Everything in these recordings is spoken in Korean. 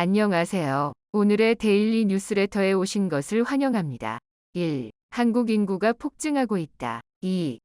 안녕하세요. 오늘의 데일리 뉴스레터에 오신 것을 환영합니다. 1. 한국 인구가 폭증하고 있다. 2.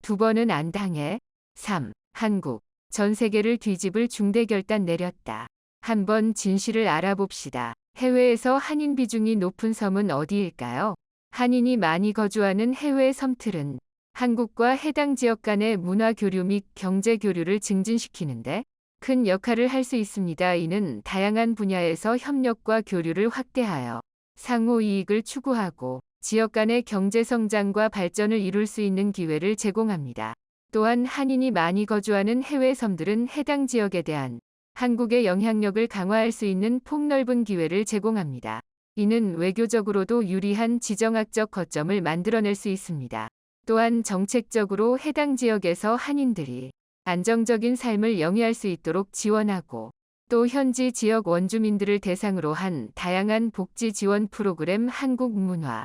두 번은 안 당해. 3. 한국, 전 세계를 뒤집을 중대 결단 내렸다. 한번 진실을 알아봅시다. 해외에서 한인 비중이 높은 섬은 어디일까요? 한인이 많이 거주하는 해외 섬들은 한국과 해당 지역 간의 문화 교류 및 경제 교류를 증진시키는데 큰 역할을 할 수 있습니다. 이는 다양한 분야에서 협력과 교류를 확대하여 상호 이익을 추구하고 지역 간의 경제 성장과 발전을 이룰 수 있는 기회를 제공합니다. 또한 한인이 많이 거주하는 해외 섬들은 해당 지역에 대한 한국의 영향력을 강화할 수 있는 폭넓은 기회를 제공합니다. 이는 외교적으로도 유리한 지정학적 거점을 만들어낼 수 있습니다. 또한 정책적으로 해당 지역에서 한인들이 안정적인 삶을 영위할 수 있도록 지원하고 또 현지 지역 원주민들을 대상으로 한 다양한 복지 지원 프로그램, 한국 문화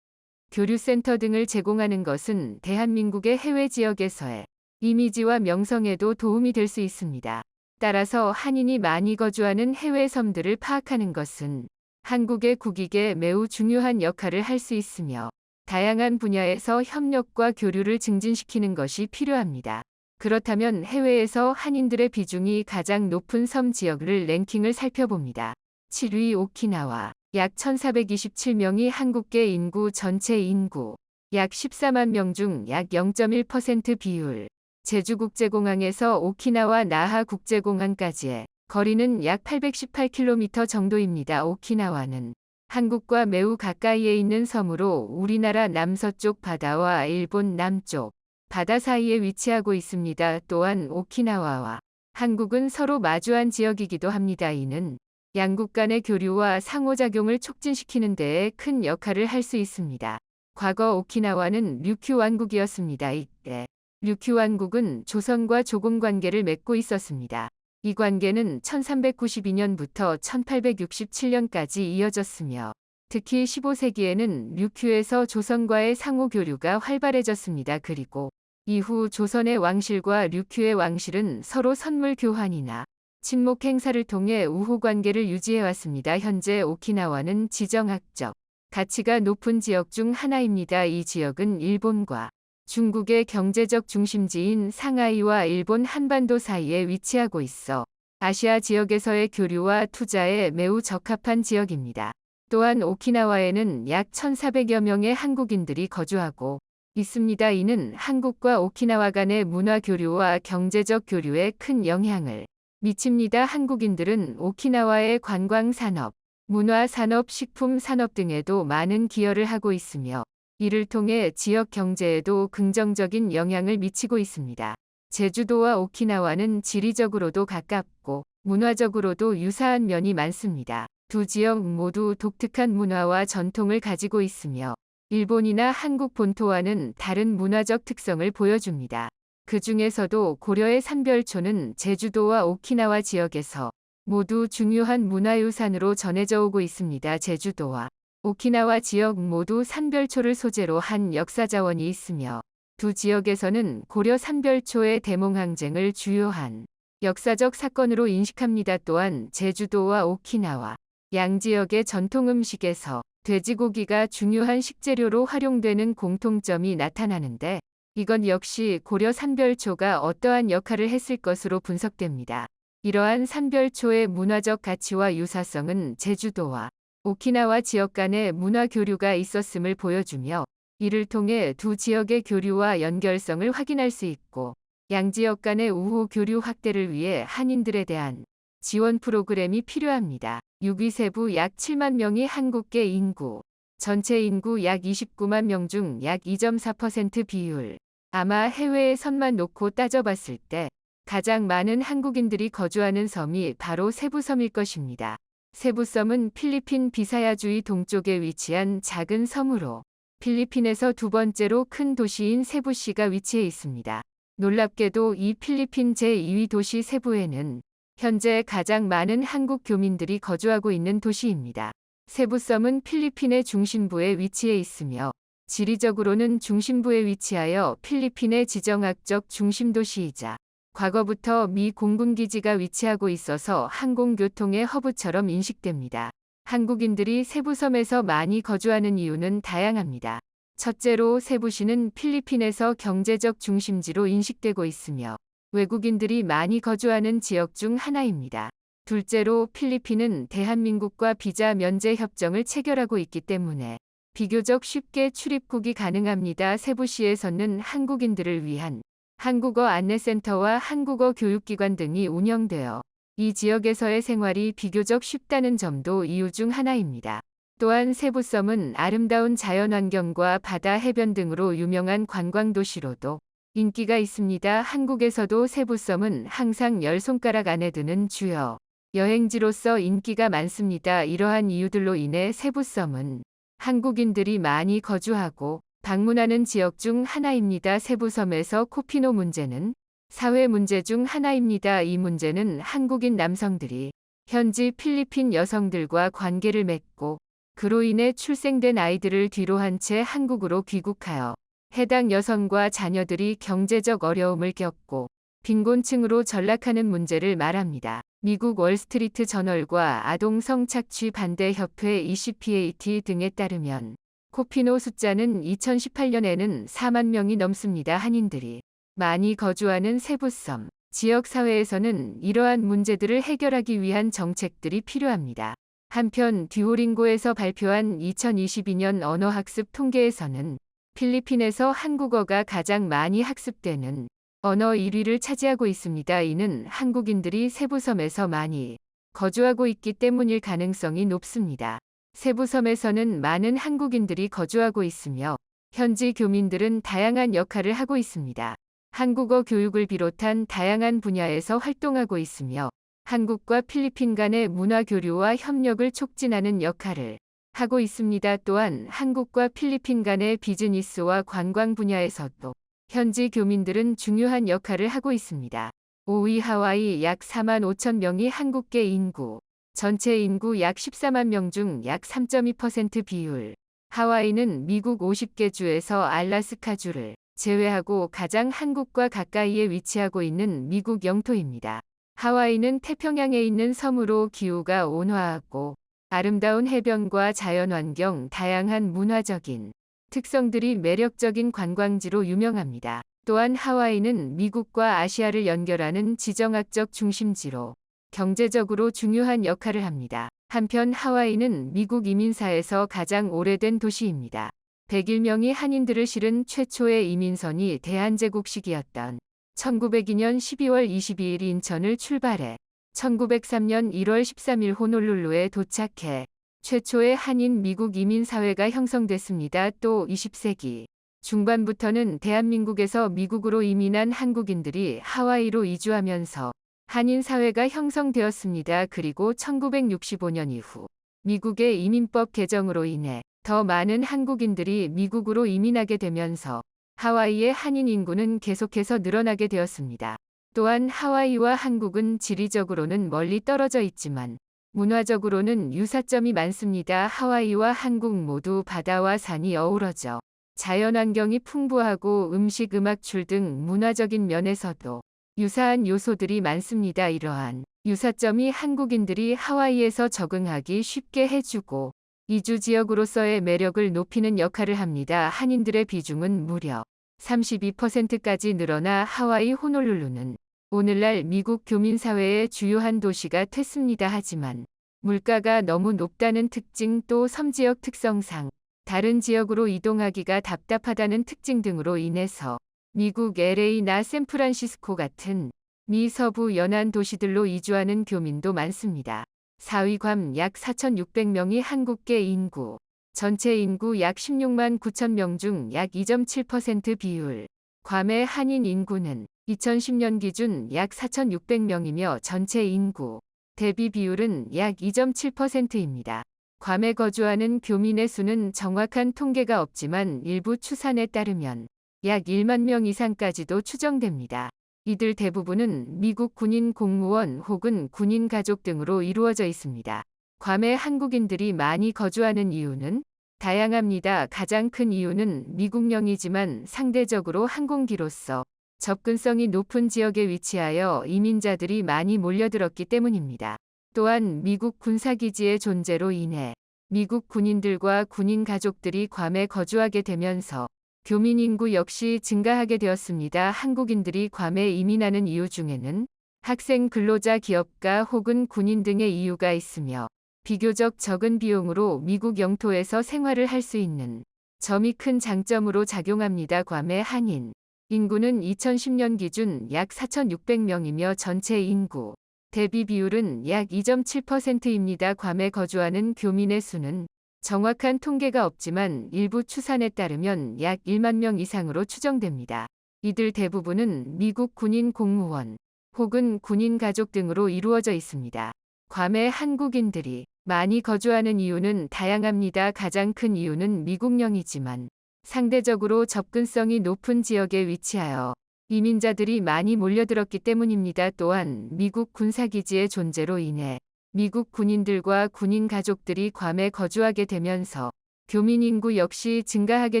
교류센터 등을 제공하는 것은 대한민국의 해외 지역에서의 이미지와 명성에도 도움이 될 수 있습니다. 따라서 한인이 많이 거주하는 해외 섬들을 파악하는 것은 한국의 국익에 매우 중요한 역할을 할 수 있으며 다양한 분야에서 협력과 교류를 증진시키는 것이 필요합니다. 그렇다면 해외에서 한인들의 비중이 가장 높은 섬 지역을 랭킹을 살펴봅니다. 7위 오키나와 약 1427명이 한국계 인구 전체 인구 약 14만 명 중 약 0.1% 비율. 제주국제공항에서 오키나와 나하 국제공항까지의 거리는 약 818km 정도입니다. 오키나와는 한국과 매우 가까이에 있는 섬으로 우리나라 남서쪽 바다와 일본 남쪽 바다 사이에 위치하고 있습니다. 또한 오키나와와 한국은 서로 마주한 지역이기도 합니다. 이는 양국 간의 교류와 상호작용을 촉진시키는 데에 큰 역할을 할 수 있습니다. 과거 오키나와는 류큐 왕국이었습니다. 이때 류큐 왕국은 조선과 조공 관계를 맺고 있었습니다. 이 관계는 1392년부터 1867년까지 이어졌으며 특히 15세기에는 류큐에서 조선과의 상호 교류가 활발해졌습니다. 그리고 이후 조선의 왕실과 류큐의 왕실은 서로 선물 교환이나 친목 행사를 통해 우호 관계를 유지해왔습니다. 현재 오키나와는 지정학적 가치가 높은 지역 중 하나입니다. 이 지역은 일본과 중국의 경제적 중심지인 상하이와 일본 한반도 사이에 위치하고 있어 아시아 지역에서의 교류와 투자에 매우 적합한 지역입니다. 또한 오키나와에는 약 1,400여 명의 한국인들이 거주하고 있습니다. 이는 한국과 오키나와 간의 문화 교류와 경제적 교류에 큰 영향을 미칩니다. 한국인들은 오키나와의 관광 산업, 문화 산업, 식품 산업 등에도 많은 기여를 하고 있으며 이를 통해 지역 경제에도 긍정적인 영향을 미치고 있습니다. 제주도와 오키나와는 지리적으로도 가깝고 문화적으로도 유사한 면이 많습니다. 두 지역 모두 독특한 문화와 전통을 가지고 있으며 일본이나 한국 본토와는 다른 문화적 특성을 보여줍니다. 그 중에서도 고려의 산별초는 제주도와 오키나와 지역에서 모두 중요한 문화유산으로 전해져 오고 있습니다. 제주도와 오키나와 지역 모두 산별초를 소재로 한 역사자원이 있으며 두 지역에서는 고려 산별초의 대몽항쟁을 주요한 역사적 사건으로 인식합니다. 또한 제주도와 오키나와 양지역의 전통 음식에서 돼지고기가 중요한 식재료로 활용되는 공통점이 나타나는데 이건 역시 고려 산별초가 어떠한 역할을 했을 것으로 분석됩니다. 이러한 산별초의 문화적 가치와 유사성은 제주도와 오키나와 지역 간의 문화 교류가 있었음을 보여주며 이를 통해 두 지역의 교류와 연결성을 확인할 수 있고 양지역 간의 우호 교류 확대를 위해 한인들에 대한 지원 프로그램이 필요합니다. 6위 세부 약 7만 명이 한국계 인구, 전체 인구 약 29만 명 중 약 2.4% 비율. 아마 해외의 섬만 놓고 따져봤을 때 가장 많은 한국인들이 거주하는 섬이 바로 세부섬일 것입니다. 세부섬은 필리핀 비사야주의 동쪽에 위치한 작은 섬으로 필리핀에서 두 번째로 큰 도시인 세부시가 위치해 있습니다. 놀랍게도 이 필리핀 제2위 도시 세부에는 현재 가장 많은 한국 교민들이 거주하고 있는 도시입니다. 세부섬은 필리핀의 중심부에 위치해 있으며 지리적으로는 중심부에 위치하여 필리핀의 지정학적 중심도시이자 과거부터 미 공군기지가 위치하고 있어서 항공교통의 허브처럼 인식됩니다. 한국인들이 세부섬에서 많이 거주하는 이유는 다양합니다. 첫째로 세부시는 필리핀에서 경제적 중심지로 인식되고 있으며 외국인들이 많이 거주하는 지역 중 하나입니다. 둘째로 필리핀은 대한민국과 비자 면제 협정을 체결하고 있기 때문에 비교적 쉽게 출입국이 가능합니다. 세부시에서는 한국인들을 위한 한국어 안내센터와 한국어 교육기관 등이 운영되어 이 지역에서의 생활이 비교적 쉽다는 점도 이유 중 하나입니다. 또한 세부섬은 아름다운 자연환경과 바다 해변 등으로 유명한 관광도시로도 인기가 있습니다. 한국에서도 세부섬은 항상 10손가락 안에 드는 주요 여행지로서 인기가 많습니다. 이러한 이유들로 인해 세부섬은 한국인들이 많이 거주하고 방문하는 지역 중 하나입니다. 세부섬에서 코피노 문제는 사회 문제 중 하나입니다. 이 문제는 한국인 남성들이 현지 필리핀 여성들과 관계를 맺고 그로 인해 출생된 아이들을 뒤로 한 채 한국으로 귀국하여 해당 여성과 자녀들이 경제적 어려움을 겪고 빈곤층으로 전락하는 문제를 말합니다. 미국 월스트리트 저널과 아동 성착취 반대 협회 ECPAT 등에 따르면 코피노 숫자는 2018년에는 4만 명이 넘습니다. 한인들이 많이 거주하는 세부섬 지역 사회에서는 이러한 문제들을 해결하기 위한 정책들이 필요합니다. 한편 듀오링고에서 발표한 2022년 언어학습 통계에서는 필리핀에서 한국어가 가장 많이 학습되는 언어 1위를 차지하고 있습니다. 이는 한국인들이 세부섬에서 많이 거주하고 있기 때문일 가능성이 높습니다. 세부섬에서는 많은 한국인들이 거주하고 있으며 현지 교민들은 다양한 역할을 하고 있습니다. 한국어 교육을 비롯한 다양한 분야에서 활동하고 있으며 한국과 필리핀 간의 문화 교류와 협력을 촉진하는 역할을 하고 있습니다. 또한 한국과 필리핀 간의 비즈니스와 관광 분야에서도 현지 교민들은 중요한 역할을 하고 있습니다. 5위 하와이 약 4만 5천 명이 한국계 인구, 전체 인구 약 14만 명 중 약 3.2% 비율. 하와이는 미국 50개 주에서 알라스카주를 제외하고 가장 한국과 가까이에 위치하고 있는 미국 영토입니다. 하와이는 태평양에 있는 섬으로 기후가 온화하고 아름다운 해변과 자연환경, 다양한 문화적인 특성들이 매력적인 관광지로 유명합니다. 또한 하와이는 미국과 아시아를 연결하는 지정학적 중심지로 경제적으로 중요한 역할을 합니다. 한편 하와이는 미국 이민사에서 가장 오래된 도시입니다. 101명이 한인들을 실은 최초의 이민선이 대한제국식이었던 1902년 12월 22일 인천을 출발해 1903년 1월 13일 호놀룰루에 도착해 최초의 한인 미국 이민사회가 형성됐습니다. 또 20세기 중반부터는 대한민국에서 미국으로 이민한 한국인들이 하와이로 이주하면서 한인 사회가 형성되었습니다. 그리고 1965년 이후 미국의 이민법 개정으로 인해 더 많은 한국인들이 미국으로 이민하게 되면서 하와이의 한인 인구는 계속해서 늘어나게 되었습니다. 또한 하와이와 한국은 지리적으로는 멀리 떨어져 있지만 문화적으로는 유사점이 많습니다. 하와이와 한국 모두 바다와 산이 어우러져 자연환경이 풍부하고 음식, 음악출 등 문화적인 면에서도 유사한 요소들이 많습니다. 이러한 유사점이 한국인들이 하와이에서 적응하기 쉽게 해주고 이주 지역으로서의 매력을 높이는 역할을 합니다. 한인들의 비중은 무려 32%까지 늘어나 하와이 호놀룰루는 오늘날 미국 교민사회의 주요한 도시가 됐습니다. 하지만 물가가 너무 높다는 특징 또 섬지역 특성상 다른 지역으로 이동하기가 답답하다는 특징 등으로 인해서 미국 LA나 샌프란시스코 같은 미 서부 연안 도시들로 이주하는 교민도 많습니다. 4위 괌 약 4,600명이 한국계 인구, 전체 인구 약 16만 9천 명 중 약 2.7% 비율. 괌의 한인 인구는 2010년 기준 약 4,600명이며 전체 인구 대비 비율은 약 2.7%입니다. 괌에 거주하는 교민의 수는 정확한 통계가 없지만 일부 추산에 따르면 약 1만 명 이상까지도 추정됩니다. 이들 대부분은 미국 군인 공무원 혹은 군인 가족 등으로 이루어져 있습니다. 괌에 한국인들이 많이 거주하는 이유는 다양합니다. 가장 큰 이유는 미국령이지만 상대적으로 항공기로서 접근성이 높은 지역에 위치하여 이민자들이 많이 몰려들었기 때문입니다. 또한 미국 군사기지의 존재로 인해 미국 군인들과 군인 가족들이 괌에 거주하게 되면서 교민 인구 역시 증가하게 되었습니다. 한국인들이 괌에 이민하는 이유 중에는 학생, 근로자, 기업가 혹은 군인 등의 이유가 있으며 비교적 적은 비용으로 미국 영토에서 생활을 할 수 있는 점이 큰 장점으로 작용합니다. 괌의 한인 인구는 2010년 기준 약 4,600명이며 전체 인구 대비 비율은 약 2.7%입니다. 괌에 거주하는 교민의 수는 정확한 통계가 없지만 일부 추산에 따르면 약 1만 명 이상으로 추정됩니다. 이들 대부분은 미국 군인 공무원 혹은 군인 가족 등으로 이루어져 있습니다. 괌에 한국인들이 많이 거주하는 이유는 다양합니다. 가장 큰 이유는 미국령이지만 상대적으로 접근성이 높은 지역에 위치하여 이민자들이 많이 몰려들었기 때문입니다. 또한 미국 군사기지의 존재로 인해 미국 군인들과 군인 가족들이 괌에 거주하게 되면서 교민 인구 역시 증가하게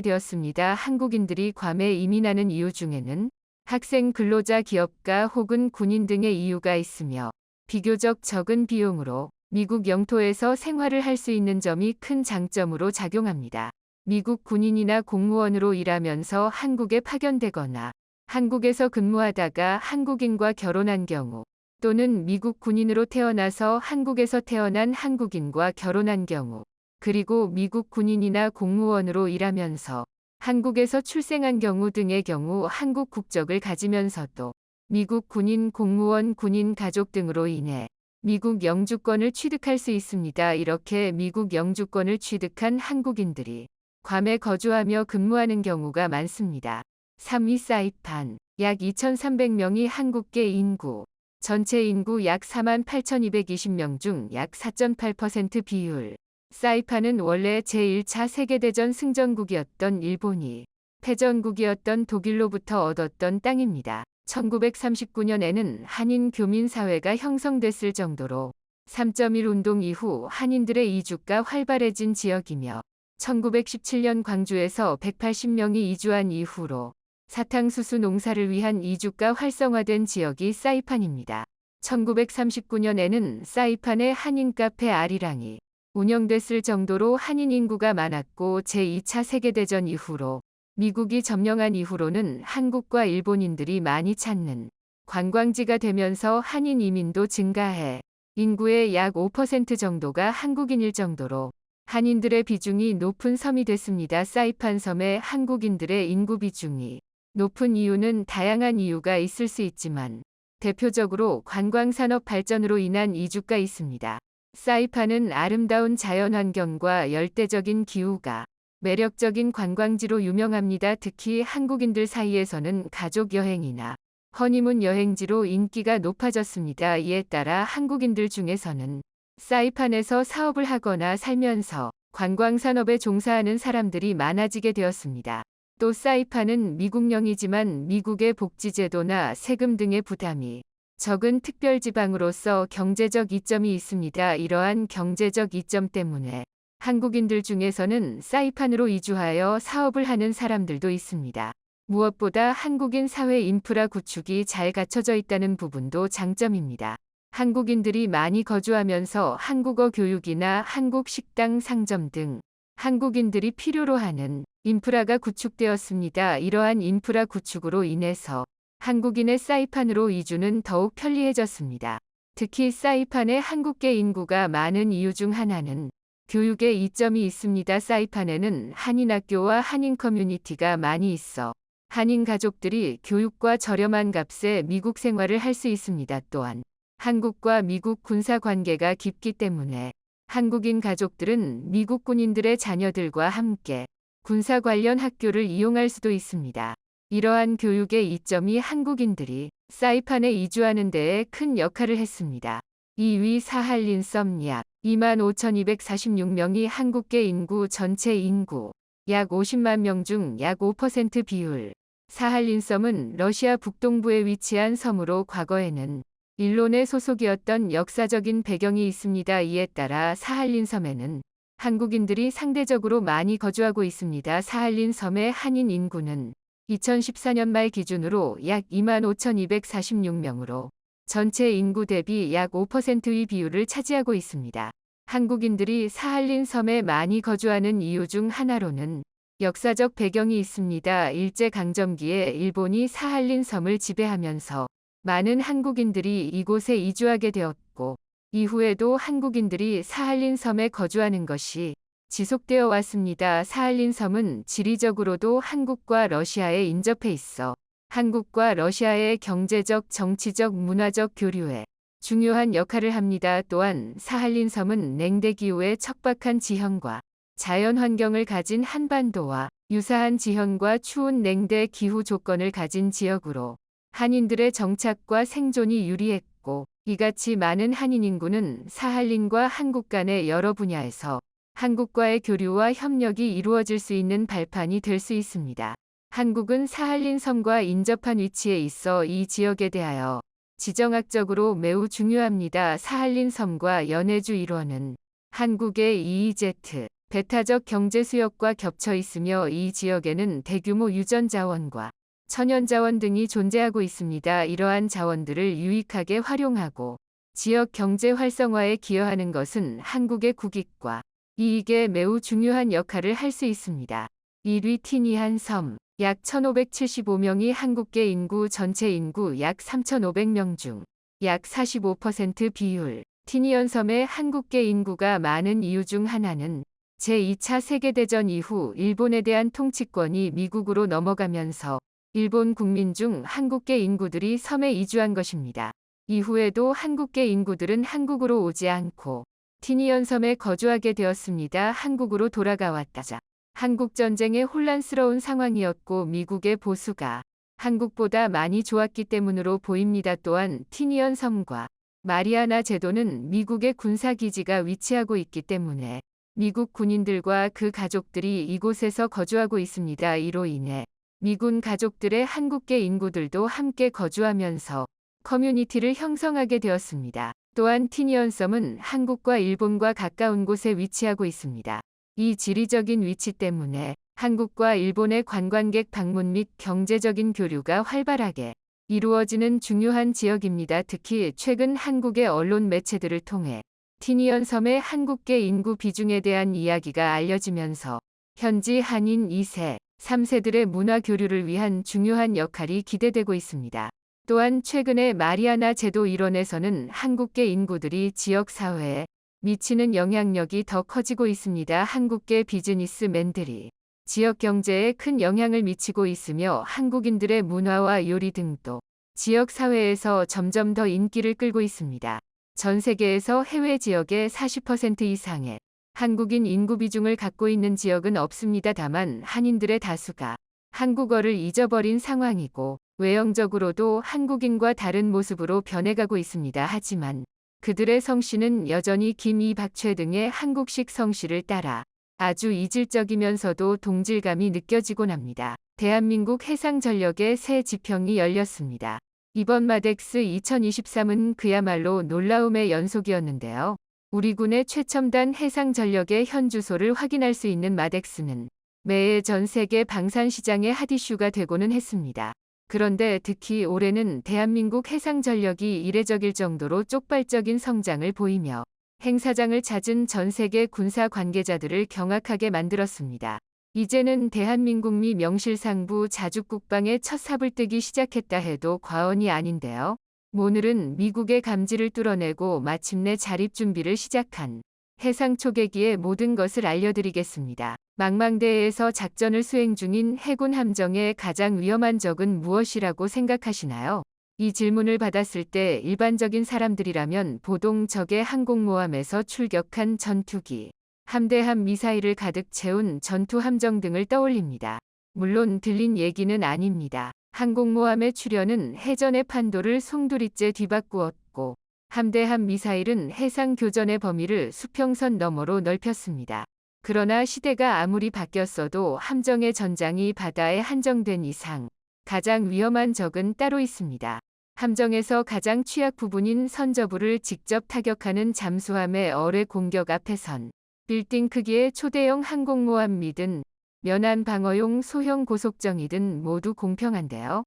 되었습니다. 한국인들이 괌에 이민하는 이유 중에는 학생, 근로자, 기업가 혹은 군인 등의 이유가 있으며 비교적 적은 비용으로 미국 영토에서 생활을 할 수 있는 점이 큰 장점으로 작용합니다. 미국 군인이나 공무원으로 일하면서 한국에 파견되거나 한국에서 근무하다가 한국인과 결혼한 경우 또는 미국 군인으로 태어나서 한국에서 태어난 한국인과 결혼한 경우 그리고 미국 군인이나 공무원으로 일하면서 한국에서 출생한 경우 등의 경우 한국 국적을 가지면서도 미국 군인, 공무원, 군인 가족 등으로 인해 미국 영주권을 취득할 수 있습니다. 이렇게 미국 영주권을 취득한 한국인들이 괌에 거주하며 근무하는 경우가 많습니다. 3위 사이판 약 2,300명이 한국계 인구 전체 인구 약 48,220명 중 약 4.8% 비율. 사이판은 원래 제1차 세계대전 승전국이었던 일본이 패전국이었던 독일로부터 얻었던 땅입니다. 1939년에는 한인 교민 사회가 형성됐을 정도로 3.1 운동 이후 한인들의 이주가 활발해진 지역이며 1917년 광주에서 180명이 이주한 이후로 사탕수수 농사를 위한 이주가 활성화된 지역이 사이판입니다. 1939년에는 사이판의 한인 카페 아리랑이 운영됐을 정도로 한인 인구가 많았고 제2차 세계대전 이후로 미국이 점령한 이후로는 한국과 일본인들이 많이 찾는 관광지가 되면서 한인 이민도 증가해 인구의 약 5% 정도가 한국인일 정도로 한인들의 비중이 높은 섬이 됐습니다. 사이판 섬의 한국인들의 인구 비중이 높은 이유는 다양한 이유가 있을 수 있지만 대표적으로 관광산업 발전으로 인한 이주가 있습니다. 사이판은 아름다운 자연환경과 열대적인 기후가 매력적인 관광지로 유명합니다. 특히 한국인들 사이에서는 가족 여행이나 허니문 여행지로 인기가 높아졌습니다. 이에 따라 한국인들 중에서는 사이판에서 사업을 하거나 살면서 관광산업에 종사하는 사람들이 많아지게 되었습니다. 또 사이판은 미국령이지만 미국의 복지제도나 세금 등의 부담이 적은 특별지방으로서 경제적 이점이 있습니다. 이러한 경제적 이점 때문에 한국인들 중에서는 사이판으로 이주하여 사업을 하는 사람들도 있습니다. 무엇보다 한국인 사회 인프라 구축이 잘 갖춰져 있다는 부분도 장점입니다. 한국인들이 많이 거주하면서 한국어 교육이나 한국 식당, 상점 등 한국인들이 필요로 하는 인프라가 구축되었습니다. 이러한 인프라 구축으로 인해서 한국인의 사이판으로 이주는 더욱 편리해졌습니다. 특히 사이판의 한국계 인구가 많은 이유 중 하나는 교육에 이점이 있습니다. 사이판에는 한인 학교와 한인 커뮤니티가 많이 있어 한인 가족들이 교육과 저렴한 값에 미국 생활을 할 수 있습니다. 또한 한국과 미국 군사 관계가 깊기 때문에 한국인 가족들은 미국 군인들의 자녀들과 함께 군사 관련 학교를 이용할 수도 있습니다. 이러한 교육의 이점이 한국인들이 사이판에 이주하는 데에 큰 역할을 했습니다. 2위 사할린 섬 약 25,246명이 한국계 인구 전체 인구 약 50만 명 중 약 5% 비율. 사할린 섬은 러시아 북동부에 위치한 섬으로 과거에는 일본의 소속이었던 역사적인 배경이 있습니다. 이에 따라 사할린 섬에는 한국인들이 상대적으로 많이 거주하고 있습니다. 사할린 섬의 한인 인구는 2014년 말 기준으로 약 25,246명으로 전체 인구 대비 약 5%의 비율을 차지하고 있습니다. 한국인들이 사할린 섬에 많이 거주하는 이유 중 하나로는 역사적 배경이 있습니다. 일제강점기에 일본이 사할린 섬을 지배하면서 많은 한국인들이 이곳에 이주하게 되었고, 이후에도 한국인들이 사할린 섬에 거주하는 것이 지속되어 왔습니다. 사할린 섬은 지리적으로도 한국과 러시아에 인접해 있어 한국과 러시아의 경제적, 정치적, 문화적 교류에 중요한 역할을 합니다. 또한 사할린 섬은 냉대 기후의 척박한 지형과 자연 환경을 가진 한반도와 유사한 지형과 추운 냉대 기후 조건을 가진 지역으로 한인들의 정착과 생존이 유리했고, 이같이 많은 한인 인구는 사할린과 한국 간의 여러 분야에서 한국과의 교류와 협력이 이루어질 수 있는 발판이 될 수 있습니다. 한국은 사할린 섬과 인접한 위치에 있어 이 지역에 대하여 지정학적으로 매우 중요합니다. 사할린 섬과 연해주 일원은 한국의 EEZ, 배타적 경제 수역과 겹쳐 있으며 이 지역에는 대규모 유전 자원과 천연 자원 등이 존재하고 있습니다. 이러한 자원들을 유익하게 활용하고 지역 경제 활성화에 기여하는 것은 한국의 국익과 이익에 매우 중요한 역할을 할 수 있습니다. 1위 티니안 섬. 약 1,575명이 한국계 인구 전체 인구 약 3,500명 중 약 45% 비율. 티니안 섬의 한국계 인구가 많은 이유 중 하나는 제2차 세계대전 이후 일본에 대한 통치권이 미국으로 넘어가면서 일본 국민 중 한국계 인구들이 섬에 이주한 것입니다. 이후에도 한국계 인구들은 한국으로 오지 않고 티니안 섬에 거주하게 되었습니다. 한국으로 돌아가 왔다자. 한국전쟁의 혼란스러운 상황이었고 미국의 보수가 한국보다 많이 좋았기 때문으로 보입니다. 또한 티니안 섬과 마리아나 제도는 미국의 군사기지가 위치하고 있기 때문에 미국 군인들과 그 가족들이 이곳에서 거주하고 있습니다. 이로 인해 미군 가족들의 한국계 인구들도 함께 거주하면서 커뮤니티를 형성하게 되었습니다. 또한 티니안 섬은 한국과 일본과 가까운 곳에 위치하고 있습니다. 이 지리적인 위치 때문에 한국과 일본의 관광객 방문 및 경제적인 교류가 활발하게 이루어지는 중요한 지역입니다. 특히 최근 한국의 언론 매체들을 통해 티니안 섬의 한국계 인구 비중에 대한 이야기가 알려지면서 현지 한인 2세, 3세들의 문화 교류를 위한 중요한 역할이 기대되고 있습니다. 또한 최근에 마리아나 제도 일원에서는 한국계 인구들이 지역 사회에 미치는 영향력이 더 커지고 있습니다. 한국계 비즈니스맨들이 지역 경제에 큰 영향을 미치고 있으며 한국인들의 문화와 요리 등도 지역 사회에서 점점 더 인기를 끌고 있습니다. 전 세계에서 해외 지역의 40% 이상의 한국인 인구 비중을 갖고 있는 지역은 없습니다. 다만 한인들의 다수가 한국어를 잊어버린 상황이고 외형적으로도 한국인과 다른 모습으로 변해가고 있습니다. 하지만 그들의 성씨는 여전히 김, 이, 박최 등의 한국식 성씨를 따라 아주 이질적이면서도 동질감이 느껴지곤 합니다. 대한민국 해상전력의 새 지평이 열렸습니다. 이번 마덱스 2023은 그야말로 놀라움의 연속이었는데요. 우리 군의 최첨단 해상전력의 현 주소를 확인할 수 있는 마덱스는 매해 전 세계 방산 시장의 핫이슈가 되고는 했습니다. 그런데 특히 올해는 대한민국 해상전력이 이례적일 정도로 쪽발적인 성장을 보이며 행사장을 찾은 전 세계 군사 관계자들을 경악하게 만들었습니다. 이제는 대한민국 미 명실상부 자주국방의 첫 삽을 뜨기 시작했다 해도 과언이 아닌데요. 오늘은 미국의 감지를 뚫어내고 마침내 자립 준비를 시작한 해상 초계기의 모든 것을 알려드리겠습니다. 망망대해에서 작전을 수행 중인 해군 함정의 가장 위험한 적은 무엇이라고 생각하시나요? 이 질문을 받았을 때 일반적인 사람들이라면 보통 적의 항공모함에서 출격한 전투기, 함대함 미사일을 가득 채운 전투함정 등을 떠올립니다. 물론 들린 얘기는 아닙니다. 항공모함의 출현은 해전의 판도를 송두리째 뒤바꾸었고 함대함 미사일은 해상 교전의 범위를 수평선 너머로 넓혔습니다. 그러나 시대가 아무리 바뀌었어도 함정의 전장이 바다에 한정된 이상 가장 위험한 적은 따로 있습니다. 함정에서 가장 취약 부분인 선저부를 직접 타격하는 잠수함의 어뢰 공격 앞에선 빌딩 크기의 초대형 항공모함 및은 면한 방어용 소형 고속정이든 모두 공평한데요.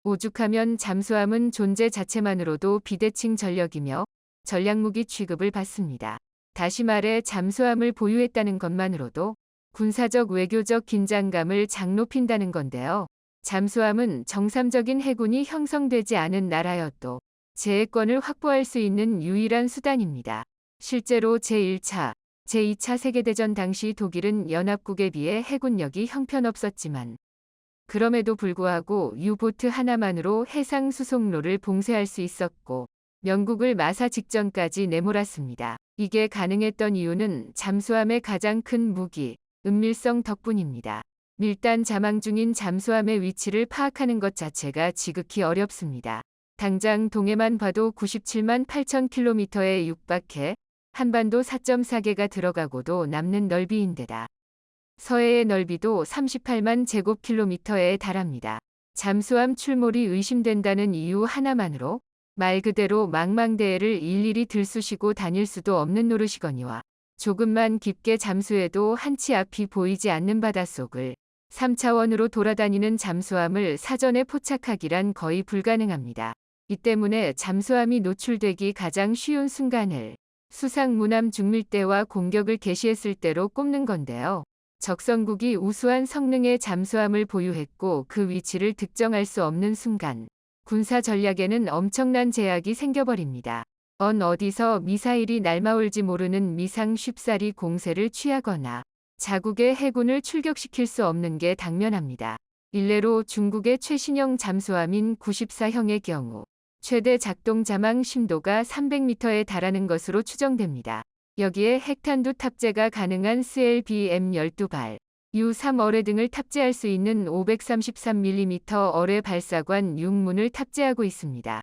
오죽하면 잠수함은 존재 자체만으로도 비대칭 전력이며 전략무기 취급을 받습니다. 다시 말해 잠수함을 보유했다는 것만으로도 군사적 외교적 긴장감을 장높인다는 건데요. 잠수함은 정상적인 해군이 형성되지 않은 나라여도 제해권을 확보할 수 있는 유일한 수단입니다. 실제로 제1차, 제2차 세계대전 당시 독일은 연합국에 비해 해군력이 형편없었지만 그럼에도 불구하고 유보트 하나만으로 해상 수송로를 봉쇄할 수 있었고 영국을 마사 직전까지 내몰았습니다. 이게 가능했던 이유는 잠수함의 가장 큰 무기, 은밀성 덕분입니다. 밀단 잠항 중인 잠수함의 위치를 파악하는 것 자체가 지극히 어렵습니다. 당장 동해만 봐도 97만 8천 킬로미터에 육박해 한반도 4.4개가 들어가고도 남는 넓이인데다 서해의 넓이도 38만 제곱킬로미터에 달합니다. 잠수함 출몰이 의심된다는 이유 하나만으로 말 그대로 망망대해를 일일이 들쑤시고 다닐 수도 없는 노릇이거니와 조금만 깊게 잠수해도 한치 앞이 보이지 않는 바닷속을 3차원으로 돌아다니는 잠수함을 사전에 포착하기란 거의 불가능합니다. 이 때문에 잠수함이 노출되기 가장 쉬운 순간을 수상무남 중밀대와 공격을 개시했을 때로 꼽는 건데요. 적성국이 우수한 성능의 잠수함을 보유했고 그 위치를 특정할 수 없는 순간 군사 전략에는 엄청난 제약이 생겨버립니다. 어디서 미사일이 날아올지 모르는 미상 쉽사리 공세를 취하거나 자국의 해군을 출격시킬 수 없는 게 당면합니다. 일례로 중국의 최신형 잠수함인 94형의 경우 최대 작동 잠항 심도가 300m에 달하는 것으로 추정됩니다. 여기에 핵탄두 탑재가 가능한 SLBM 12발, U3 어뢰 등을 탑재할 수 있는 533mm 어뢰 발사관 6문을 탑재하고 있습니다.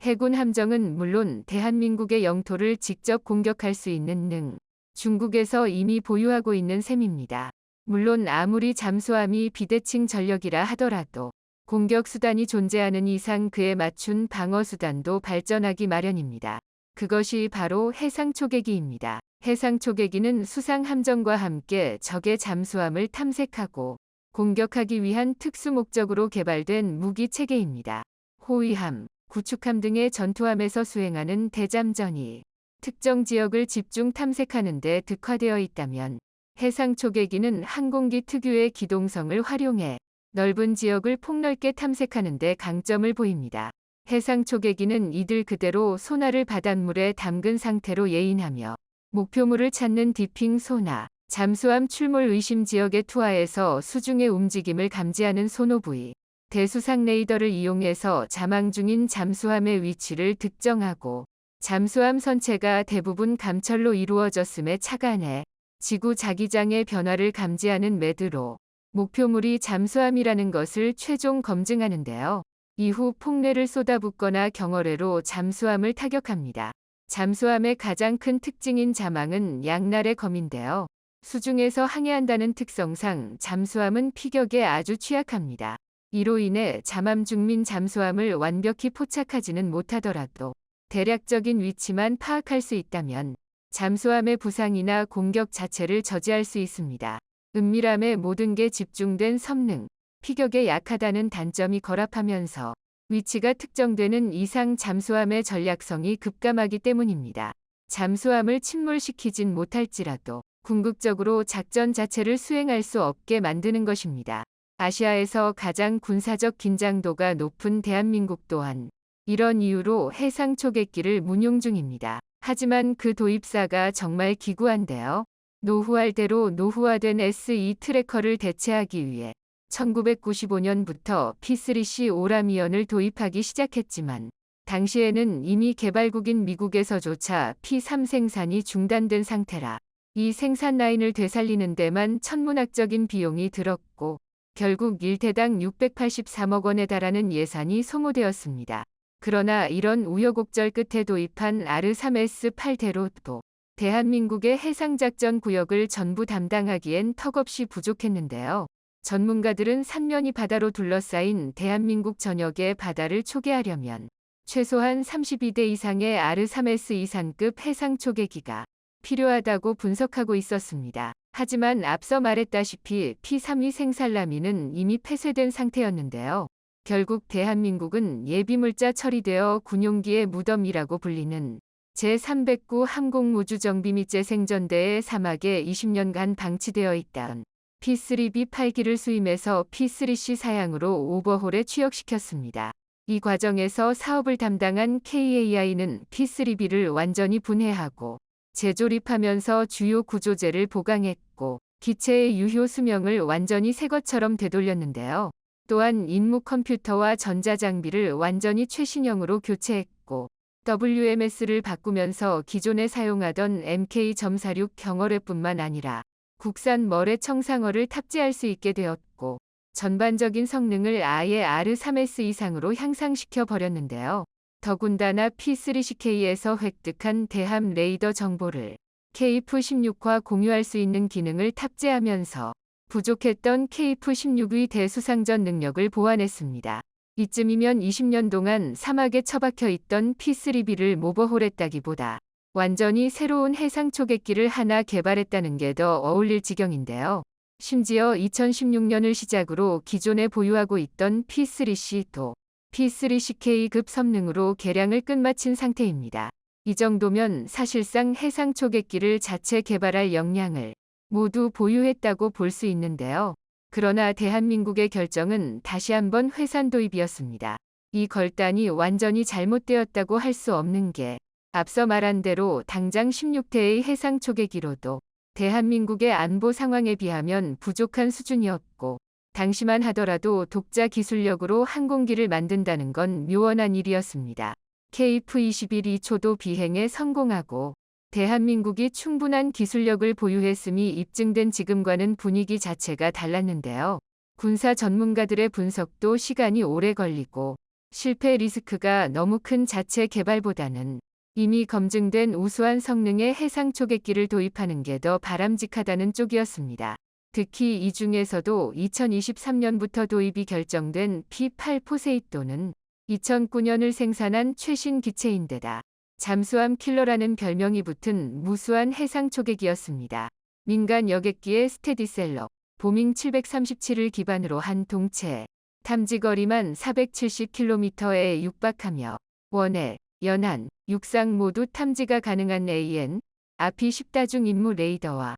해군 함정은 물론 대한민국의 영토를 직접 공격할 수 있는 능, 중국에서 이미 보유하고 있는 셈입니다. 물론 아무리 잠수함이 비대칭 전력이라 하더라도 공격 수단이 존재하는 이상 그에 맞춘 방어 수단도 발전하기 마련입니다. 그것이 바로 해상 초계기입니다. 해상 초계기는 수상 함정과 함께 적의 잠수함을 탐색하고 공격하기 위한 특수 목적으로 개발된 무기 체계입니다. 호위함, 구축함 등의 전투함에서 수행하는 대잠전이 특정 지역을 집중 탐색하는 데 특화되어 있다면 해상 초계기는 항공기 특유의 기동성을 활용해 넓은 지역을 폭넓게 탐색하는 데 강점을 보입니다. 해상 초계기는 이들 그대로 소나를 바닷물에 담근 상태로 예인하며 목표물을 찾는 디핑 소나, 잠수함 출몰 의심 지역에 투하해서 수중의 움직임을 감지하는 소노부위, 대수상 레이더를 이용해서 잠항 중인 잠수함의 위치를 특정하고 잠수함 선체가 대부분 감철로 이루어졌음에 착안해 지구 자기장의 변화를 감지하는 매드로 목표물이 잠수함이라는 것을 최종 검증하는데요. 이후 폭뢰를 쏟아붓거나 경어뢰로 잠수함을 타격합니다. 잠수함의 가장 큰 특징인 잠항은 양날의 검인데요. 수중에서 항해한다는 특성상 잠수함은 피격에 아주 취약합니다. 이로 인해 잠함 중민 잠수함을 완벽히 포착하지는 못하더라도 대략적인 위치만 파악할 수 있다면 잠수함의 부상이나 공격 자체를 저지할 수 있습니다. 은밀함에 모든 게 집중된 성능, 피격에 약하다는 단점이 결합하면서 위치가 특정되는 이상 잠수함의 전략성이 급감하기 때문입니다. 잠수함을 침몰시키진 못할지라도 궁극적으로 작전 자체를 수행할 수 없게 만드는 것입니다. 아시아에서 가장 군사적 긴장도가 높은 대한민국 또한 이런 이유로 해상 초계기를 운용 중입니다. 하지만 그 도입사가 정말 기구한데요. 노후할 대로 노후화된 SE 트래커를 대체하기 위해 1995년부터 P3C 오라미언을 도입하기 시작했지만 당시에는 이미 개발국인 미국에서조차 P3 생산이 중단된 상태라 이 생산 라인을 되살리는 데만 천문학적인 비용이 들었고 결국 1대당 683억 원에 달하는 예산이 소모되었습니다. 그러나 이런 우여곡절 끝에 도입한 R3S8대로도 대한민국의 해상작전 구역을 전부 담당하기엔 턱없이 부족했는데요. 전문가들은 삼면이 바다로 둘러싸인 대한민국 전역의 바다를 초계하려면 최소한 32대 이상의 R3S 이상급 해상 초계기가 필요하다고 분석하고 있었습니다. 하지만 앞서 말했다시피 P3위 생산라민은 이미 폐쇄된 상태였는데요. 결국 대한민국은 예비물자 처리되어 군용기의 무덤이라고 불리는 제309 항공우주정비 및 재생전대의 사막에 20년간 방치되어 있던 P3B 8기를 수임해서 P3C 사양으로 오버홀에 취역시켰습니다. 이 과정에서 사업을 담당한 KAI는 P3B를 완전히 분해하고 재조립하면서 주요 구조재를 보강했고 기체의 유효 수명을 완전히 새 것처럼 되돌렸는데요. 또한 임무 컴퓨터와 전자장비를 완전히 최신형으로 교체했고 WMS를 바꾸면서 기존에 사용하던 MK.46 경어뢰뿐만 아니라 국산 머레 청상어를 탑재할 수 있게 되었고 전반적인 성능을 아예 R3S 이상으로 향상시켜 버렸는데요. 더군다나 P3CK에서 획득한 대함 레이더 정보를 KF-16과 공유할 수 있는 기능을 탑재하면서 부족했던 KF-16의 대수상전 능력을 보완했습니다. 이쯤이면 20년 동안 사막에 처박혀 있던 P3B를 모버홀했다기보다 완전히 새로운 해상 초계기를 하나 개발했다는 게 더 어울릴 지경인데요. 심지어 2016년을 시작으로 기존에 보유하고 있던 P3C도 P3CK급 성능으로 개량을 끝마친 상태입니다. 이 정도면 사실상 해상 초계기를 자체 개발할 역량을 모두 보유했다고 볼 수 있는데요. 그러나 대한민국의 결정은 다시 한번 회산 도입이었습니다. 이 결단이 완전히 잘못되었다고 할 수 없는 게 앞서 말한 대로 당장 16대의 해상 초계기로도 대한민국의 안보 상황에 비하면 부족한 수준이었고 당시만 하더라도 독자 기술력으로 항공기를 만든다는 건 묘원한 일이었습니다. KF-21 2초도 비행에 성공하고 대한민국이 충분한 기술력을 보유했음이 입증된 지금과는 분위기 자체가 달랐는데요. 군사 전문가들의 분석도 시간이 오래 걸리고 실패 리스크가 너무 큰 자체 개발보다는 이미 검증된 우수한 성능의 해상 초계기를 도입하는 게 더 바람직하다는 쪽이었습니다. 특히 이 중에서도 2023년부터 도입이 결정된 P8 포세이돈은 2009년을 생산한 최신 기체인데다 잠수함 킬러라는 별명이 붙은 무수한 해상 초계기였습니다. 민간 여객기의 스테디셀러, 보밍 737을 기반으로 한 동체, 탐지거리만 470km에 육박하며 원해, 연안, 육상 모두 탐지가 가능한 AN, API 10다중 임무 레이더와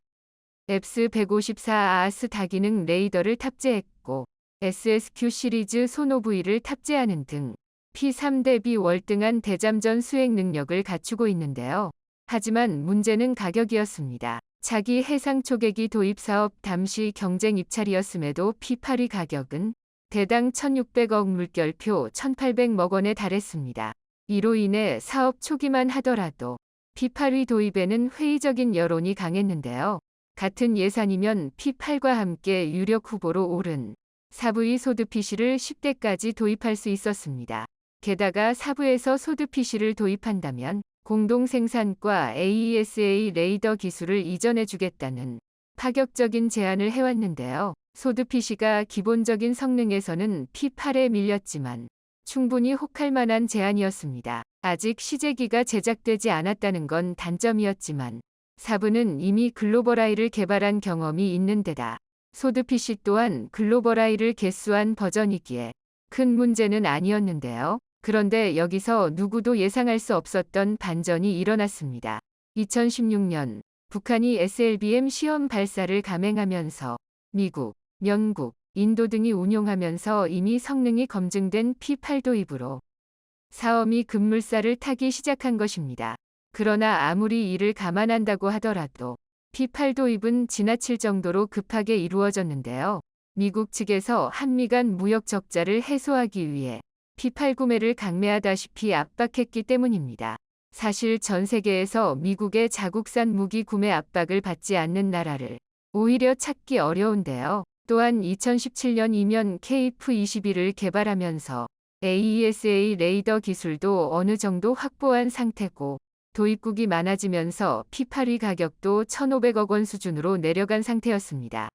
EPS-154 아스 다기능 레이더를 탑재했고 SSQ 시리즈 소노브이를 탑재하는 등 P3 대비 월등한 대잠전 수행 능력을 갖추고 있는데요. 하지만 문제는 가격이었습니다. 차기 해상 초계기 도입 사업 당시 경쟁 입찰이었음에도 P8의 가격은 대당 1,600억 물결표 1,800억 원에 달했습니다. 이로 인해 사업 초기만 하더라도 P8의 도입에는 회의적인 여론이 강했는데요. 같은 예산이면 P8과 함께 유력 후보로 오른 사부의 소드-PC를 10대까지 도입할 수 있었습니다. 게다가 사부에서 소드-PC를 도입한다면 공동 생산과 AESA 레이더 기술을 이전해주겠다는 파격적인 제안을 해왔는데요. 소드-PC가 기본적인 성능에서는 P8에 밀렸지만 충분히 혹할 만한 제안이었습니다. 아직 시제기가 제작되지 않았다는 건 단점이었지만 사부는 이미 글로벌아이를 개발한 경험이 있는 데다 소드-PC 또한 글로벌아이를 개수한 버전이기에 큰 문제는 아니었는데요. 그런데 여기서 누구도 예상할 수 없었던 반전이 일어났습니다. 2016년 북한이 SLBM 시험 발사를 감행하면서 미국, 영국, 인도 등이 운용하면서 이미 성능이 검증된 P8 도입으로 사엄이 급물살을 타기 시작한 것입니다. 그러나 아무리 이를 감안한다고 하더라도 P8 도입은 지나칠 정도로 급하게 이루어졌는데요. 미국 측에서 한미 간 무역 적자를 해소하기 위해 P8 구매를 강매하다시피 압박했기 때문입니다. 사실 전 세계에서 미국의 자국산 무기 구매 압박을 받지 않는 나라를 오히려 찾기 어려운데요. 또한 2017년이면 KF-21을 개발하면서 AESA 레이더 기술도 어느 정도 확보한 상태고 도입국이 많아지면서 P8의 가격도 1,500억 원 수준으로 내려간 상태였습니다.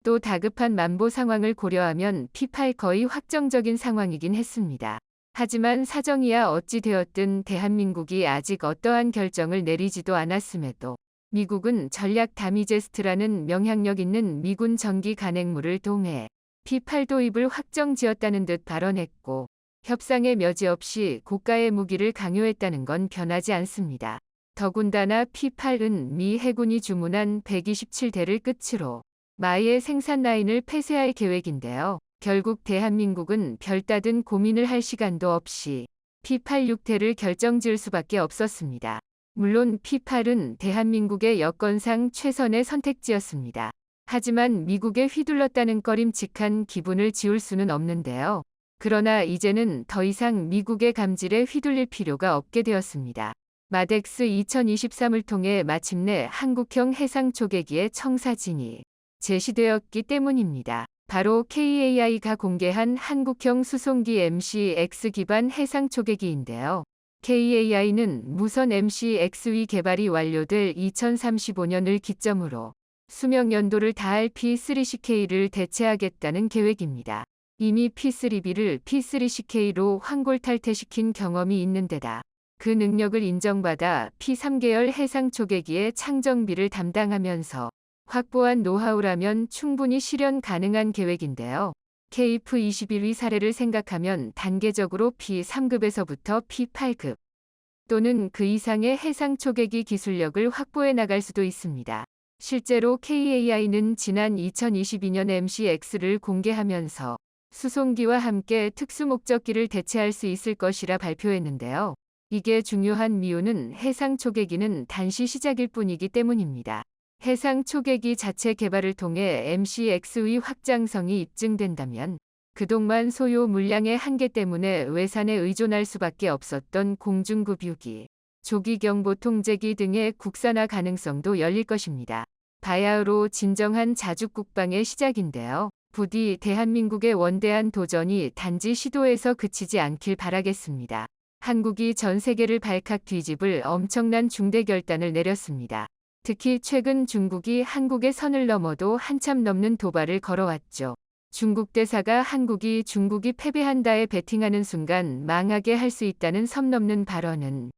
또 다급한 만보 상황을 고려하면 P8 거의 확정적인 상황이긴 했습니다. 하지만 사정이야 어찌 되었든 대한민국이 아직 어떠한 결정을 내리지도 않았음에도 미국은 전략 다미제스트라는 명향력 있는 미군 전기 간행물을 동해 P-8 도입을 확정지었다는 듯 발언했고 협상에 여지없이 고가의 무기를 강요했다는 건 변하지 않습니다. 더군다나 P-8은 미 해군이 주문한 127대를 끝으로 마의 생산 라인을 폐쇄할 계획인데요. 결국 대한민국은 별다른 고민을 할 시간도 없이 P-8 6대를 결정지을 수밖에 없었습니다. 물론 P-8은 대한민국의 여건상 최선의 선택지였습니다. 하지만 미국에 휘둘렀다는 꺼림칙한 기분을 지울 수는 없는데요. 그러나 이제는 더 이상 미국의 감질에 휘둘릴 필요가 없게 되었습니다. 마덱스 2023을 통해 마침내 한국형 해상 초계기의 청사진이 제시되었기 때문입니다. 바로 KAI가 공개한 한국형 수송기 MCX 기반 해상 초계기인데요. KAI는 무선 MCX위 개발이 완료될 2035년을 기점으로 수명 연도를 다할 P3CK를 대체하겠다는 계획입니다. 이미 P3B를 P3CK로 환골 탈퇴시킨 경험이 있는 데다 그 능력을 인정받아 P3계열 해상 초계기의 창정비를 담당하면서 확보한 노하우라면 충분히 실현 가능한 계획인데요. KF-21위 사례를 생각하면 단계적으로 P3급에서부터 P8급 또는 그 이상의 해상 초계기 기술력을 확보해 나갈 수도 있습니다. 실제로 KAI는 지난 2022년 MCX를 공개하면서 수송기와 함께 특수목적기를 대체할 수 있을 것이라 발표했는데요. 이게 중요한 이유는 해상 초계기는 단시 시작일 뿐이기 때문입니다. 해상 초계기 자체 개발을 통해 MCX의 확장성이 입증된다면 그동안 소요 물량의 한계 때문에 외산에 의존할 수밖에 없었던 공중급 유기, 조기경보 통제기 등의 국산화 가능성도 열릴 것입니다. 바야흐로 진정한 자주 국방의 시작인데요. 부디 대한민국의 원대한 도전이 단지 시도에서 그치지 않길 바라겠습니다. 한국이 전 세계를 발칵 뒤집을 엄청난 중대 결단을 내렸습니다. 특히 최근 중국이 한국의 선을 넘어도 한참 넘는 도발을 걸어왔죠. 중국 대사가 한국이 중국이 패배한다에 베팅하는 순간 망하게 할 수 있다는 선 넘는 발언은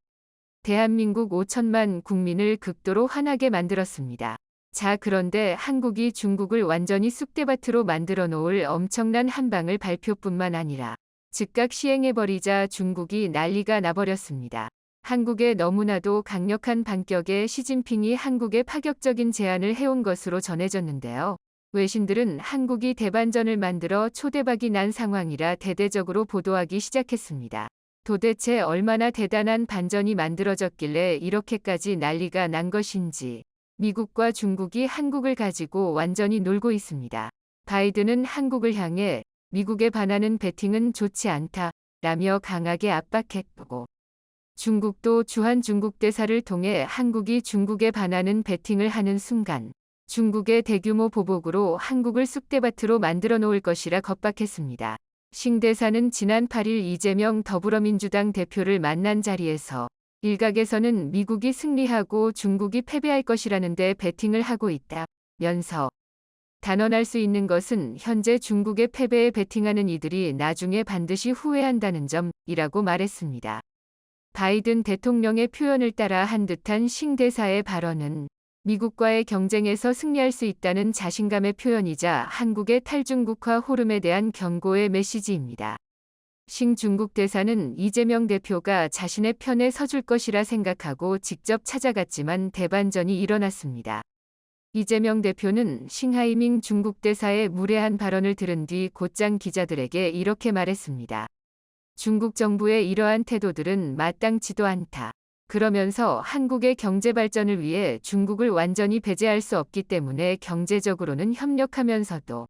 대한민국 5천만 국민을 극도로 화나게 만들었습니다. 자, 그런데 한국이 중국을 완전히 쑥대밭으로 만들어 놓을 엄청난 한방을 발표뿐만 아니라 즉각 시행해버리자 중국이 난리가 나버렸습니다. 한국의 너무나도 강력한 반격에 시진핑이 한국에 파격적인 제안을 해온 것으로 전해졌는데요. 외신들은 한국이 대반전을 만들어 초대박이 난 상황이라 대대적으로 보도하기 시작했습니다. 도대체 얼마나 대단한 반전이 만들어졌길래 이렇게까지 난리가 난 것인지 미국과 중국이 한국을 가지고 완전히 놀고 있습니다. 바이든은 한국을 향해 미국에 반하는 베팅은 좋지 않다 라며 강하게 압박했고 중국도 주한 중국 대사를 통해 한국이 중국에 반하는 베팅을 하는 순간 중국의 대규모 보복으로 한국을 쑥대밭으로 만들어 놓을 것이라 겁박했습니다. 싱 대사는 지난 8일 이재명 더불어민주당 대표를 만난 자리에서 일각에서는 미국이 승리하고 중국이 패배할 것이라는데 베팅을 하고 있다면서 단언할 수 있는 것은 현재 중국의 패배에 베팅하는 이들이 나중에 반드시 후회한다는 점이라고 말했습니다. 바이든 대통령의 표현을 따라 한 듯한 싱 대사의 발언은 미국과의 경쟁에서 승리할 수 있다는 자신감의 표현이자 한국의 탈중국화 호름에 대한 경고의 메시지입니다. 싱 중국 대사는 이재명 대표가 자신의 편에 서줄 것이라 생각하고 직접 찾아갔지만 대반전이 일어났습니다. 이재명 대표는 싱하이밍 중국 대사의 무례한 발언을 들은 뒤 곧장 기자들에게 이렇게 말했습니다. 중국 정부의 이러한 태도들은 마땅치도 않다. 그러면서 한국의 경제 발전을 위해 중국을 완전히 배제할 수 없기 때문에 경제적으로는 협력하면서도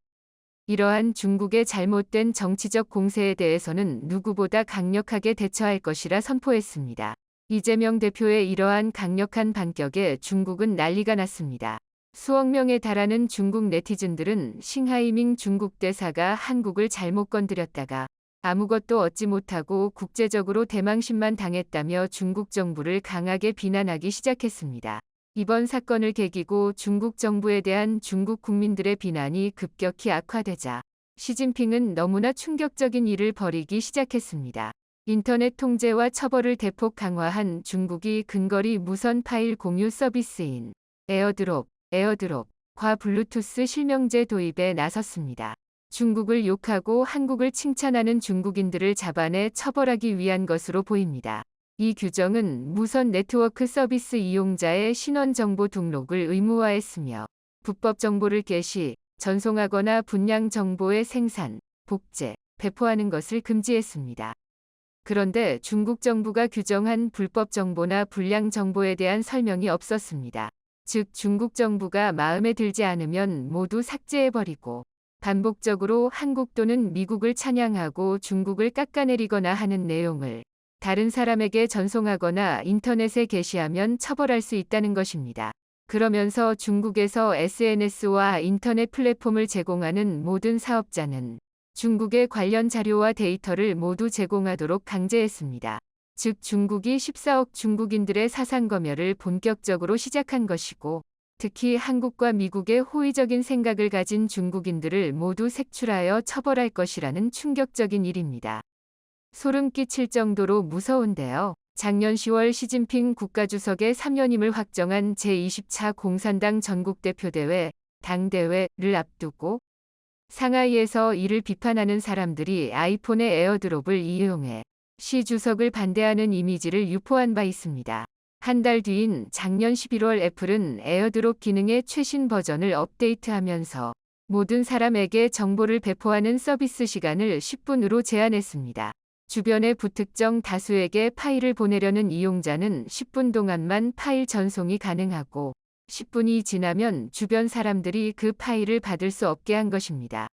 이러한 중국의 잘못된 정치적 공세에 대해서는 누구보다 강력하게 대처할 것이라 선포했습니다. 이재명 대표의 이러한 강력한 반격에 중국은 난리가 났습니다. 수억 명에 달하는 중국 네티즌들은 싱하이밍 중국 대사가 한국을 잘못 건드렸다가 아무것도 얻지 못하고 국제적으로 대망신만 당했다며 중국 정부를 강하게 비난하기 시작했습니다. 이번 사건을 계기고 중국 정부에 대한 중국 국민들의 비난이 급격히 악화되자 시진핑은 너무나 충격적인 일을 벌이기 시작했습니다. 인터넷 통제와 처벌을 대폭 강화한 중국이 근거리 무선 파일 공유 서비스인 에어드롭과 블루투스 실명제 도입에 나섰습니다. 중국을 욕하고 한국을 칭찬하는 중국인들을 잡아내 처벌하기 위한 것으로 보입니다. 이 규정은 무선 네트워크 서비스 이용자의 신원 정보 등록을 의무화했으며 불법 정보를 게시, 전송하거나 분량 정보의 생산, 복제, 배포하는 것을 금지했습니다. 그런데 중국 정부가 규정한 불법 정보나 불량 정보에 대한 설명이 없었습니다. 즉 중국 정부가 마음에 들지 않으면 모두 삭제해버리고 반복적으로 한국 또는 미국을 찬양하고 중국을 깎아내리거나 하는 내용을 다른 사람에게 전송하거나 인터넷에 게시하면 처벌할 수 있다는 것입니다. 그러면서 중국에서 SNS와 인터넷 플랫폼을 제공하는 모든 사업자는 중국의 관련 자료와 데이터를 모두 제공하도록 강제했습니다. 즉 중국이 14억 중국인들의 사상검열을 본격적으로 시작한 것이고 특히 한국과 미국의 호의적인 생각을 가진 중국인들을 모두 색출하여 처벌할 것이라는 충격적인 일입니다. 소름 끼칠 정도로 무서운데요. 작년 10월 시진핑 국가주석의 3연임을 확정한 제20차 공산당 전국대표대회, 당대회를 앞두고 상하이에서 이를 비판하는 사람들이 아이폰의 에어드롭을 이용해 시 주석을 반대하는 이미지를 유포한 바 있습니다. 한 달 뒤인 작년 11월 애플은 에어드롭 기능의 최신 버전을 업데이트하면서 모든 사람에게 정보를 배포하는 서비스 시간을 10분으로 제한했습니다. 주변의 부특정 다수에게 파일을 보내려는 이용자는 10분 동안만 파일 전송이 가능하고 10분이 지나면 주변 사람들이 그 파일을 받을 수 없게 한 것입니다.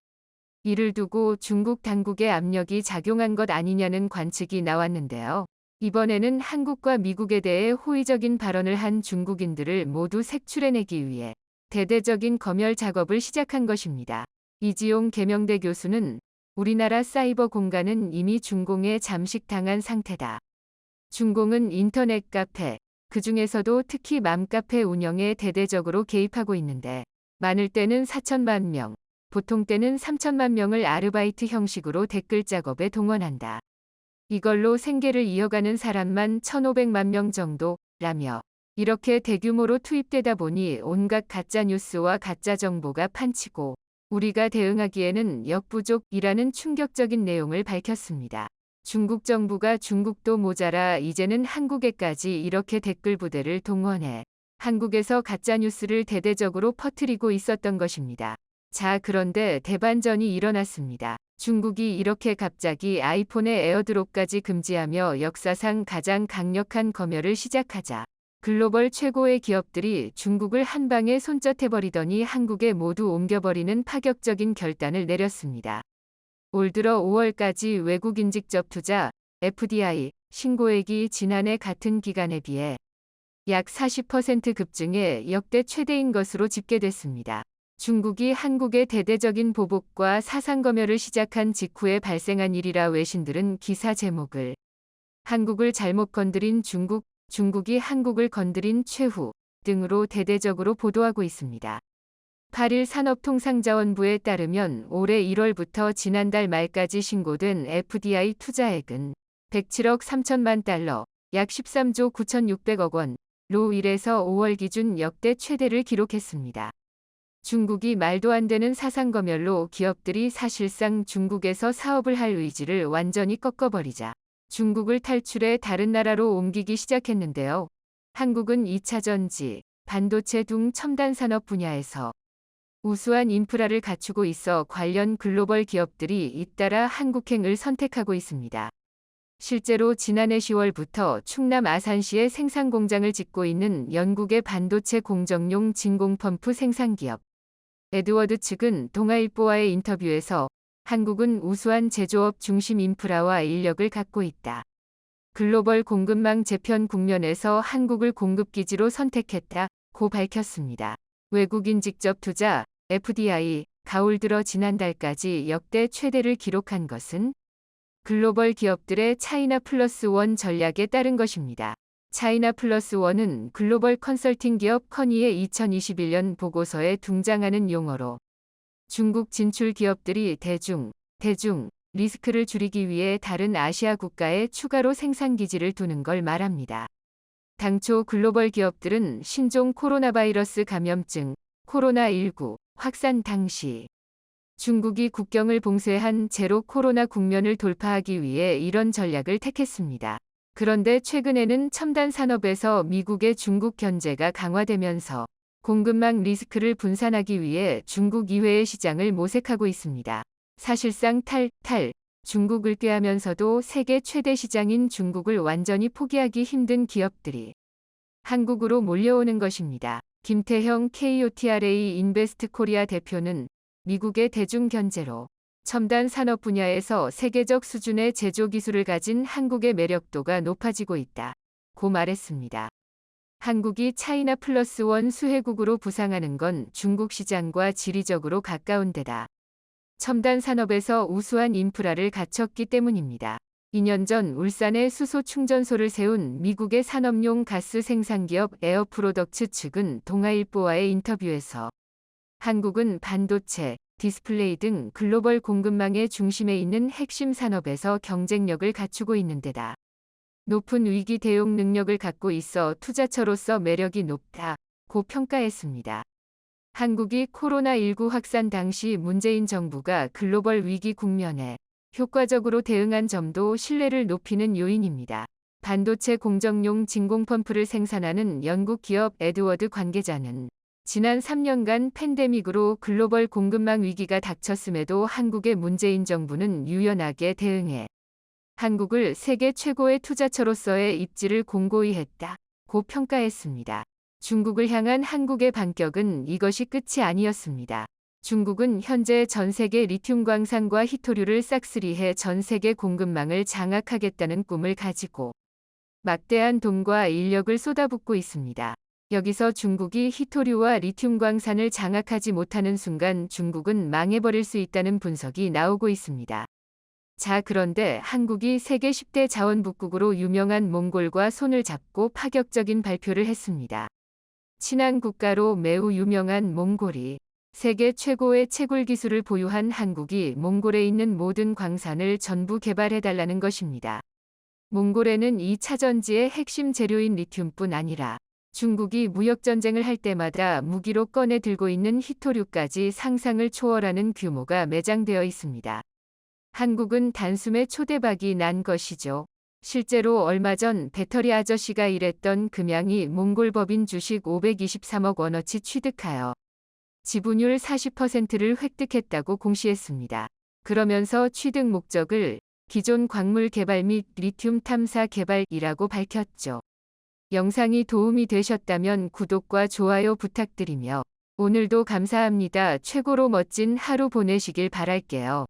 이를 두고 중국 당국의 압력이 작용한 것 아니냐는 관측이 나왔는데요. 이번에는 한국과 미국에 대해 호의적인 발언을 한 중국인들을 모두 색출해내기 위해 대대적인 검열 작업을 시작한 것입니다. 이지용 계명대 교수는 우리나라 사이버 공간은 이미 중공에 잠식당한 상태다. 중공은 인터넷 카페, 그중에서도 특히 맘카페 운영에 대대적으로 개입하고 있는데 많을 때는 4천만 명, 보통 때는 3천만 명을 아르바이트 형식으로 댓글 작업에 동원한다. 이걸로 생계를 이어가는 사람만 1,500만 명 정도라며 이렇게 대규모로 투입되다 보니 온갖 가짜뉴스와 가짜정보가 판치고 우리가 대응하기에는 역부족이라는 충격적인 내용을 밝혔습니다. 중국 정부가 중국도 모자라 이제는 한국에까지 이렇게 댓글 부대를 동원해 한국에서 가짜뉴스를 대대적으로 퍼뜨리고 있었던 것입니다. 자, 그런데 대반전이 일어났습니다. 중국이 이렇게 갑자기 아이폰의 에어드롭까지 금지하며 역사상 가장 강력한 검열을 시작하자 글로벌 최고의 기업들이 중국을 한 방에 손짓해버리더니 한국에 모두 옮겨버리는 파격적인 결단을 내렸습니다. 올 들어 5월까지 외국인 직접 투자 FDI 신고액이 지난해 같은 기간에 비해 약 40% 급증해 역대 최대인 것으로 집계됐습니다. 중국이 한국의 대대적인 보복과 사상검열을 시작한 직후에 발생한 일이라 외신들은 기사 제목을 한국을 잘못 건드린 중국, 중국이 한국을 건드린 최후 등으로 대대적으로 보도하고 있습니다. 8일 산업통상자원부에 따르면 올해 1월부터 지난달 말까지 신고된 FDI 투자액은 107억 3천만 달러, 약 13조 9,600억 원로 1에서 5월 기준 역대 최대를 기록했습니다. 중국이 말도 안 되는 사상검열로 기업들이 사실상 중국에서 사업을 할 의지를 완전히 꺾어버리자 중국을 탈출해 다른 나라로 옮기기 시작했는데요. 한국은 2차 전지, 반도체 등 첨단 산업 분야에서 우수한 인프라를 갖추고 있어 관련 글로벌 기업들이 잇따라 한국행을 선택하고 있습니다. 실제로 지난해 10월부터 충남 아산시에 생산 공장을 짓고 있는 영국의 반도체 공정용 진공 펌프 생산기업 에드워드 측은 동아일보와의 인터뷰에서 한국은 우수한 제조업 중심 인프라와 인력을 갖고 있다. 글로벌 공급망 재편 국면에서 한국을 공급기지로 선택했다고 밝혔습니다. 외국인 직접 투자 FDI 가을 들어 지난달까지 역대 최대를 기록한 것은 글로벌 기업들의 차이나 플러스 원 전략에 따른 것입니다. 차이나 플러스 원은 글로벌 컨설팅 기업 커니의 2021년 보고서에 등장하는 용어로 중국 진출 기업들이 대중 리스크를 줄이기 위해 다른 아시아 국가에 추가로 생산 기지를 두는 걸 말합니다. 당초 글로벌 기업들은 신종 코로나 바이러스 감염증 코로나19 확산 당시 중국이 국경을 봉쇄한 제로 코로나 국면을 돌파하기 위해 이런 전략을 택했습니다. 그런데 최근에는 첨단 산업에서 미국의 중국 견제가 강화되면서 공급망 리스크를 분산하기 위해 중국 이외의 시장을 모색하고 있습니다. 사실상 중국을 꾀하면서도 세계 최대 시장인 중국을 완전히 포기하기 힘든 기업들이 한국으로 몰려오는 것입니다. 김태형 KOTRA 인베스트 코리아 대표는 미국의 대중 견제로 첨단 산업 분야에서 세계적 수준의 제조 기술을 가진 한국의 매력도가 높아지고 있다고 말했습니다. 한국이 차이나 플러스 원 수혜국으로 부상하는 건 중국 시장과 지리적으로 가까운 데다 첨단 산업에서 우수한 인프라를 갖췄기 때문입니다. 2년 전 울산에 수소 충전소를 세운 미국의 산업용 가스 생산기업 에어프로덕츠 측은 동아일보와의 인터뷰에서 한국은 반도체, 디스플레이 등 글로벌 공급망의 중심에 있는 핵심 산업에서 경쟁력을 갖추고 있는 데다 높은 위기 대응 능력을 갖고 있어 투자처로서 매력이 높다고 평가했습니다. 한국이 코로나19 확산 당시 문재인 정부가 글로벌 위기 국면에 효과적으로 대응한 점도 신뢰를 높이는 요인입니다. 반도체 공정용 진공 펌프를 생산하는 영국 기업 에드워드 관계자는 지난 3년간 팬데믹으로 글로벌 공급망 위기가 닥쳤음에도 한국의 문재인 정부는 유연하게 대응해 한국을 세계 최고의 투자처로서의 입지를 공고히 했다고 평가했습니다. 중국을 향한 한국의 반격은 이것이 끝이 아니었습니다. 중국은 현재 전 세계 리튬 광산과 히토류를 싹쓸이해 전 세계 공급망을 장악하겠다는 꿈을 가지고 막대한 돈과 인력을 쏟아붓고 있습니다. 여기서 중국이 히토류와 리튬 광산을 장악하지 못하는 순간 중국은 망해버릴 수 있다는 분석이 나오고 있습니다. 자, 그런데 한국이 세계 10대 자원북국으로 유명한 몽골과 손을 잡고 파격적인 발표를 했습니다. 친한 국가로 매우 유명한 몽골이 세계 최고의 채굴 기술을 보유한 한국이 몽골에 있는 모든 광산을 전부 개발해달라는 것입니다. 몽골에는 2차 전지의 핵심 재료인 리튬뿐 아니라 중국이 무역전쟁을 할 때마다 무기로 꺼내 들고 있는 히토류까지 상상을 초월하는 규모가 매장되어 있습니다. 한국은 단숨에 초대박이 난 것이죠. 실제로 얼마 전 배터리 아저씨가 일했던 금양이 몽골 법인 주식 523억 원어치 취득하여 지분율 40%를 획득했다고 공시했습니다. 그러면서 취득 목적을 기존 광물 개발 및 리튬 탐사 개발이라고 밝혔죠. 영상이 도움이 되셨다면 구독과 좋아요 부탁드리며 오늘도 감사합니다. 최고로 멋진 하루 보내시길 바랄게요.